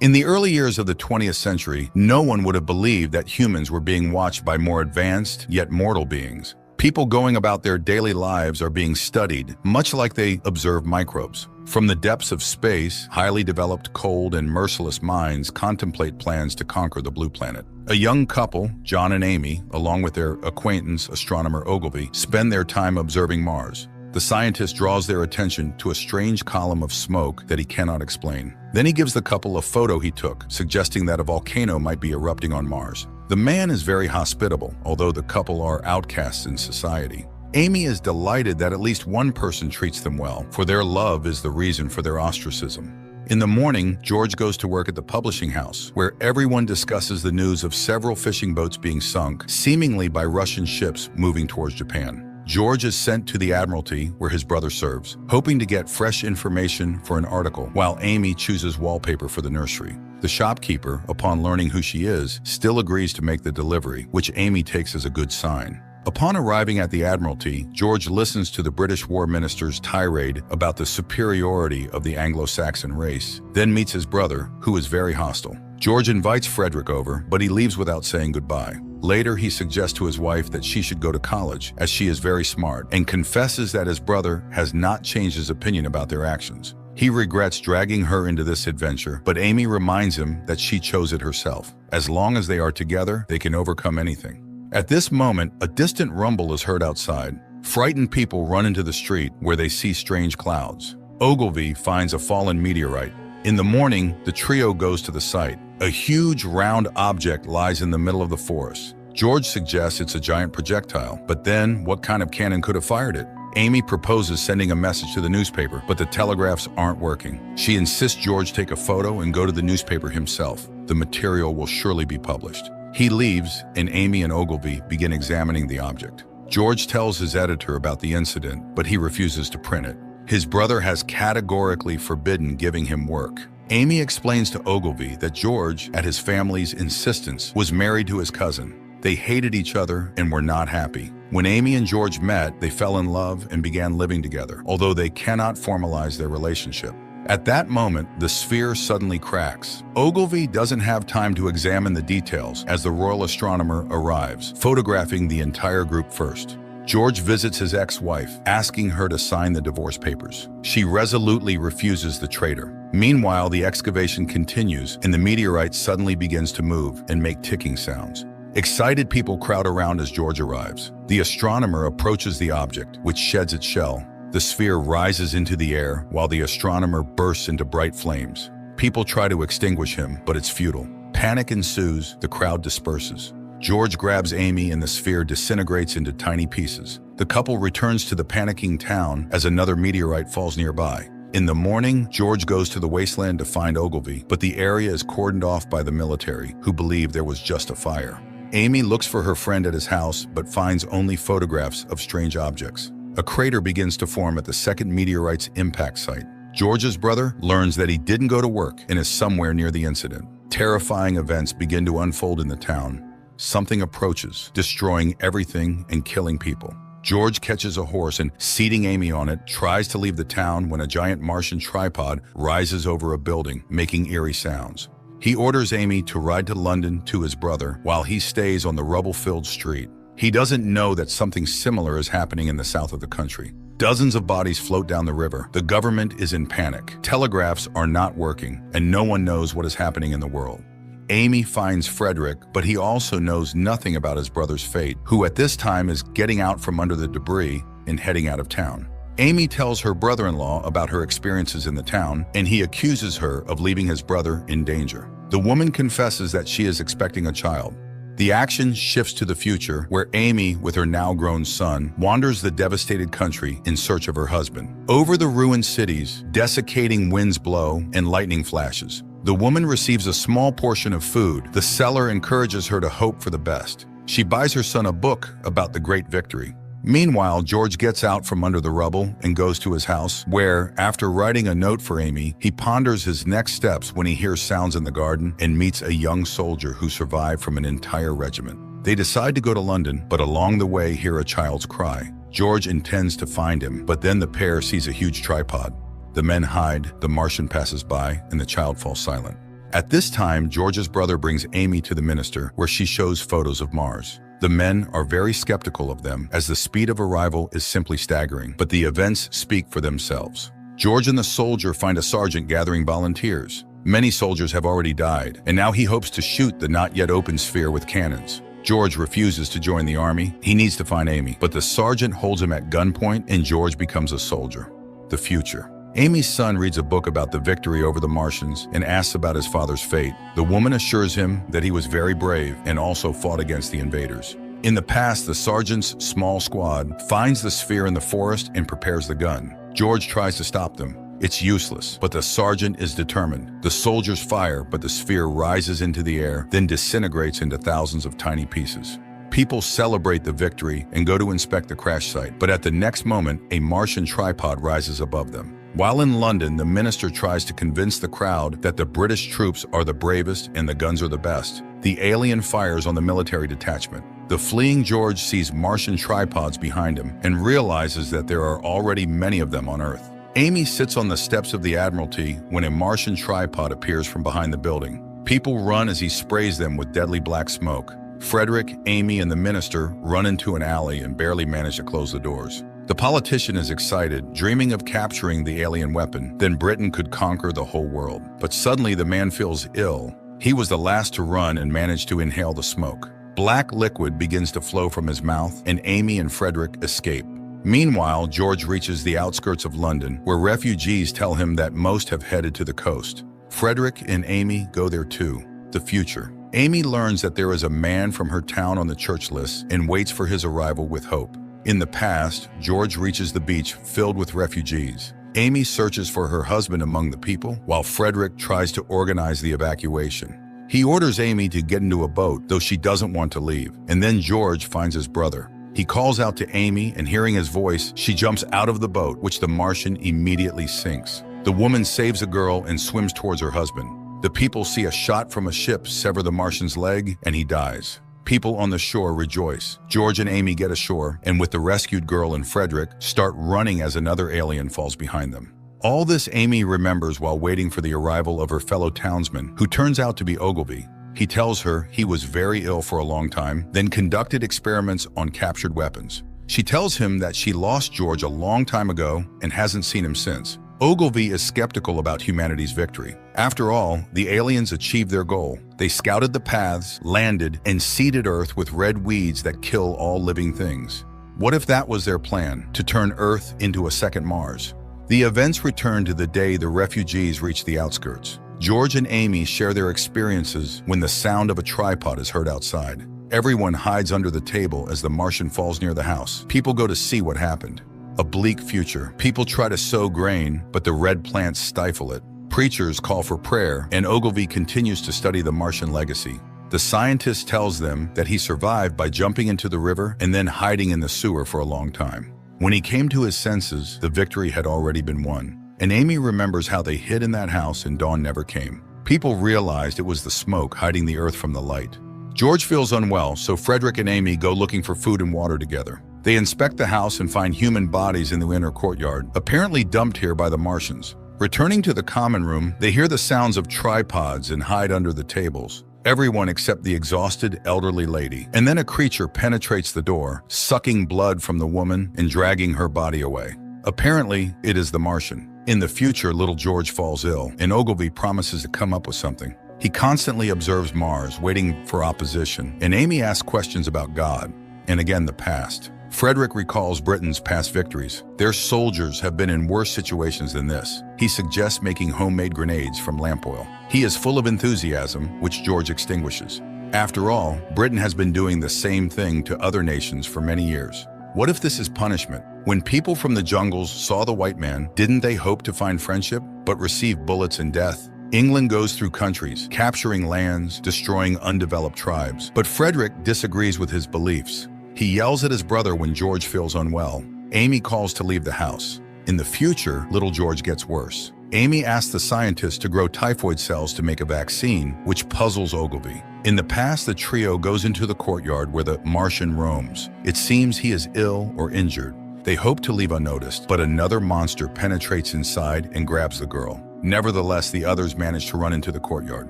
In the early years of the 20th century, no one would have believed that humans were being watched by more advanced, yet mortal beings. People going about their daily lives are being studied, much like they observe microbes. From the depths of space, highly developed, cold, and merciless minds contemplate plans to conquer the blue planet. A young couple, John and Amy, along with their acquaintance, astronomer Ogilvy, spend their time observing Mars. The scientist draws their attention to a strange column of smoke that he cannot explain. Then he gives the couple a photo he took, suggesting that a volcano might be erupting on Mars. The man is very hospitable, although the couple are outcasts in society. Amy is delighted that at least one person treats them well, for their love is the reason for their ostracism. In the morning, George goes to work at the publishing house, where everyone discusses the news of several fishing boats being sunk, seemingly by Russian ships moving towards Japan. George is sent to the Admiralty, where his brother serves, hoping to get fresh information for an article, while Amy chooses wallpaper for the nursery. The shopkeeper, upon learning who she is, still agrees to make the delivery, which Amy takes as a good sign. Upon arriving at the Admiralty, George listens to the British War Minister's tirade about the superiority of the Anglo-Saxon race, then meets his brother, who is very hostile. George invites Frederick over, but he leaves without saying goodbye. Later, he suggests to his wife that she should go to college, as she is very smart, and confesses that his brother has not changed his opinion about their actions. He regrets dragging her into this adventure, but Amy reminds him that she chose it herself. As long as they are together, they can overcome anything. At this moment, a distant rumble is heard outside. Frightened people run into the street, where they see strange clouds. Ogilvy finds a fallen meteorite. In the morning, the trio goes to the site. A huge round object lies in the middle of the forest. George suggests it's a giant projectile, but then what kind of cannon could have fired it? Amy proposes sending a message to the newspaper, but the telegraphs aren't working. She insists George take a photo and go to the newspaper himself. The material will surely be published. He leaves, and Amy and Ogilvy begin examining the object. George tells his editor about the incident, but he refuses to print it. His brother has categorically forbidden giving him work. Amy explains to Ogilvy that George, at his family's insistence, was married to his cousin. They hated each other and were not happy. When Amy and George met, they fell in love and began living together, although they cannot formalize their relationship. At that moment, the sphere suddenly cracks. Ogilvy doesn't have time to examine the details as the royal astronomer arrives, photographing the entire group first. George visits his ex-wife, asking her to sign the divorce papers. She resolutely refuses the traitor. Meanwhile, the excavation continues, and the meteorite suddenly begins to move and make ticking sounds. Excited people crowd around as George arrives. The astronomer approaches the object, which sheds its shell. The sphere rises into the air, while the astronomer bursts into bright flames. People try to extinguish him, but it's futile. Panic ensues, the crowd disperses. George grabs Amy and the sphere disintegrates into tiny pieces. The couple returns to the panicking town as another meteorite falls nearby. In the morning, George goes to the wasteland to find Ogilvy, but the area is cordoned off by the military, who believe there was just a fire. Amy looks for her friend at his house, but finds only photographs of strange objects. A crater begins to form at the second meteorite's impact site. George's brother learns that he didn't go to work and is somewhere near the incident. Terrifying events begin to unfold in the town. Something approaches, destroying everything and killing people. George catches a horse and, seating Amy on it, tries to leave the town when a giant Martian tripod rises over a building, making eerie sounds. He orders Amy to ride to London to his brother while he stays on the rubble-filled street. He doesn't know that something similar is happening in the south of the country. Dozens of bodies float down the river. The government is in panic. Telegraphs are not working, and no one knows what is happening in the world. Amy finds Frederick, but he also knows nothing about his brother's fate, who at this time is getting out from under the debris and heading out of town. Amy tells her brother-in-law about her experiences in the town, and he accuses her of leaving his brother in danger. The woman confesses that she is expecting a child. The action shifts to the future, where Amy, with her now-grown son, wanders the devastated country in search of her husband. Over the ruined cities, desiccating winds blow and lightning flashes. The woman receives a small portion of food. The seller encourages her to hope for the best. She buys her son a book about the great victory. Meanwhile, George gets out from under the rubble and goes to his house, where, after writing a note for Amy, he ponders his next steps when he hears sounds in the garden and meets a young soldier who survived from an entire regiment. They decide to go to London, but along the way hear a child's cry. George intends to find him, but then the pair sees a huge tripod. The men hide, the Martian passes by, and the child falls silent. At this time, George's brother brings Amy to the minister, where she shows photos of Mars. The men are very skeptical of them, as the speed of arrival is simply staggering, but the events speak for themselves. George and the soldier find a sergeant gathering volunteers. Many soldiers have already died, and now he hopes to shoot the not yet open sphere with cannons. George refuses to join the army. He needs to find Amy, but the sergeant holds him at gunpoint, and George becomes a soldier. The future. Amy's son reads a book about the victory over the Martians and asks about his father's fate. The woman assures him that he was very brave and also fought against the invaders. In the past, the sergeant's small squad finds the sphere in the forest and prepares the gun. George tries to stop them. It's useless, but the sergeant is determined. The soldiers fire, but the sphere rises into the air, then disintegrates into thousands of tiny pieces. People celebrate the victory and go to inspect the crash site, but at the next moment, a Martian tripod rises above them. While in London, the minister tries to convince the crowd that the British troops are the bravest and the guns are the best. The alien fires on the military detachment. The fleeing George sees Martian tripods behind him and realizes that there are already many of them on Earth. Amy sits on the steps of the Admiralty when a Martian tripod appears from behind the building. People run as he sprays them with deadly black smoke. Frederick, Amy, and the minister run into an alley and barely manage to close the doors. The politician is excited, dreaming of capturing the alien weapon. Then Britain could conquer the whole world. But suddenly the man feels ill. He was the last to run and managed to inhale the smoke. Black liquid begins to flow from his mouth, and Amy and Frederick escape. Meanwhile, George reaches the outskirts of London, where refugees tell him that most have headed to the coast. Frederick and Amy go there too. The future. Amy learns that there is a man from her town on the church list and waits for his arrival with hope. In the past, George reaches the beach filled with refugees. Amy searches for her husband among the people, while Frederick tries to organize the evacuation. He orders Amy to get into a boat, though she doesn't want to leave, and then George finds his brother. He calls out to Amy, and hearing his voice, she jumps out of the boat, which the Martian immediately sinks. The woman saves a girl and swims towards her husband. The people see a shot from a ship sever the Martian's leg, and he dies. People on the shore rejoice. George and Amy get ashore, and with the rescued girl and Frederick, start running as another alien falls behind them. All this Amy remembers while waiting for the arrival of her fellow townsman, who turns out to be Ogilvy. He tells her he was very ill for a long time, then conducted experiments on captured weapons. She tells him that she lost George a long time ago and hasn't seen him since. Ogilvy is skeptical about humanity's victory. After all, the aliens achieved their goal. They scouted the paths, landed, and seeded Earth with red weeds that kill all living things. What if that was their plan, to turn Earth into a second Mars? The events return to the day the refugees reach the outskirts. George and Amy share their experiences when the sound of a tripod is heard outside. Everyone hides under the table as the Martian falls near the house. People go to see what happened. A bleak future. People try to sow grain, but the red plants stifle it. Preachers call for prayer, and Ogilvy continues to study the Martian legacy. The scientist tells them that he survived by jumping into the river and then hiding in the sewer for a long time. When he came to his senses, the victory had already been won. And Amy remembers how they hid in that house and dawn never came. People realized it was the smoke hiding the Earth from the light. George feels unwell, so Frederick and Amy go looking for food and water together. They inspect the house and find human bodies in the inner courtyard, apparently dumped here by the Martians. Returning to the common room, they hear the sounds of tripods and hide under the tables. Everyone except the exhausted elderly lady. And then a creature penetrates the door, sucking blood from the woman and dragging her body away. Apparently, it is the Martian. In the future, little George falls ill, and Ogilvy promises to come up with something. He constantly observes Mars, waiting for opposition, and Amy asks questions about God, and again the past. Frederick recalls Britain's past victories. Their soldiers have been in worse situations than this. He suggests making homemade grenades from lamp oil. He is full of enthusiasm, which George extinguishes. After all, Britain has been doing the same thing to other nations for many years. What if this is punishment? When people from the jungles saw the white man, didn't they hope to find friendship, but receive bullets and death? England goes through countries, capturing lands, destroying undeveloped tribes. But Frederick disagrees with his beliefs. He yells at his brother when George feels unwell. Amy calls to leave the house. In the future, little George gets worse. Amy asks the scientists to grow typhoid cells to make a vaccine, which puzzles Ogilvy. In the past, the trio goes into the courtyard where the Martian roams. It seems he is ill or injured. They hope to leave unnoticed, but another monster penetrates inside and grabs the girl. Nevertheless, the others manage to run into the courtyard.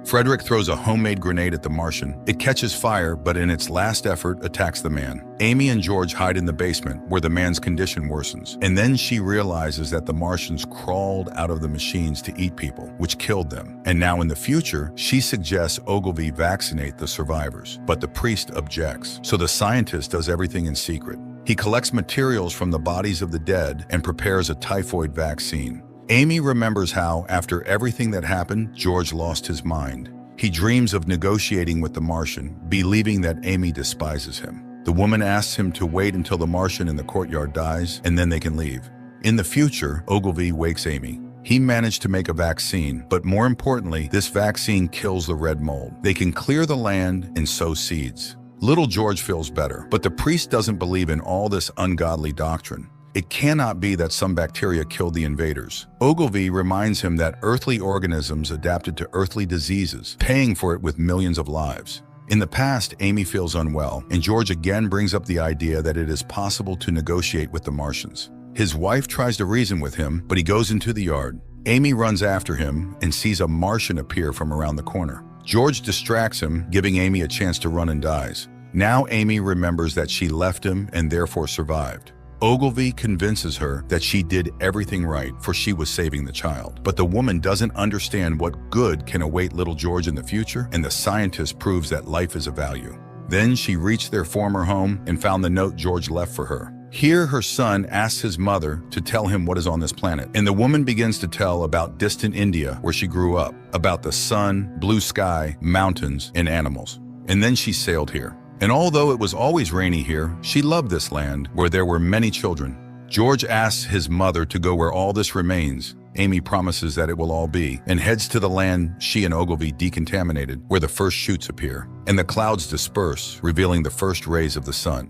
Frederick throws a homemade grenade at the Martian. It catches fire, but in its last effort, attacks the man. Amy and George hide in the basement, where the man's condition worsens. And then she realizes that the Martians crawled out of the machines to eat people, which killed them. And now in the future, she suggests Ogilvy vaccinate the survivors. But the priest objects, so the scientist does everything in secret. He collects materials from the bodies of the dead and prepares a typhoid vaccine. Amy remembers how, after everything that happened, George lost his mind. He dreams of negotiating with the Martian, believing that Amy despises him. The woman asks him to wait until the Martian in the courtyard dies, and then they can leave. In the future, Ogilvy wakes Amy. He managed to make a vaccine, but more importantly, this vaccine kills the red mold. They can clear the land and sow seeds. Little George feels better, but the priest doesn't believe in all this ungodly doctrine. It cannot be that some bacteria killed the invaders. Ogilvy reminds him that earthly organisms adapted to earthly diseases, paying for it with millions of lives. In the past, Amy feels unwell, and George again brings up the idea that it is possible to negotiate with the Martians. His wife tries to reason with him, but he goes into the yard. Amy runs after him and sees a Martian appear from around the corner. George distracts him, giving Amy a chance to run, and dies. Now Amy remembers that she left him and therefore survived. Ogilvy convinces her that she did everything right, for she was saving the child. But the woman doesn't understand what good can await little George in the future, and the scientist proves that life is a value. Then she reached their former home and found the note George left for her. Here, her son asks his mother to tell him what is on this planet, and the woman begins to tell about distant India, where she grew up, about the sun, blue sky, mountains, and animals. And then she sailed here. And although it was always rainy here, she loved this land where there were many children. George asks his mother to go where all this remains. Amy promises that it will all be, and heads to the land she and Ogilvy decontaminated, where the first shoots appear, and the clouds disperse, revealing the first rays of the sun.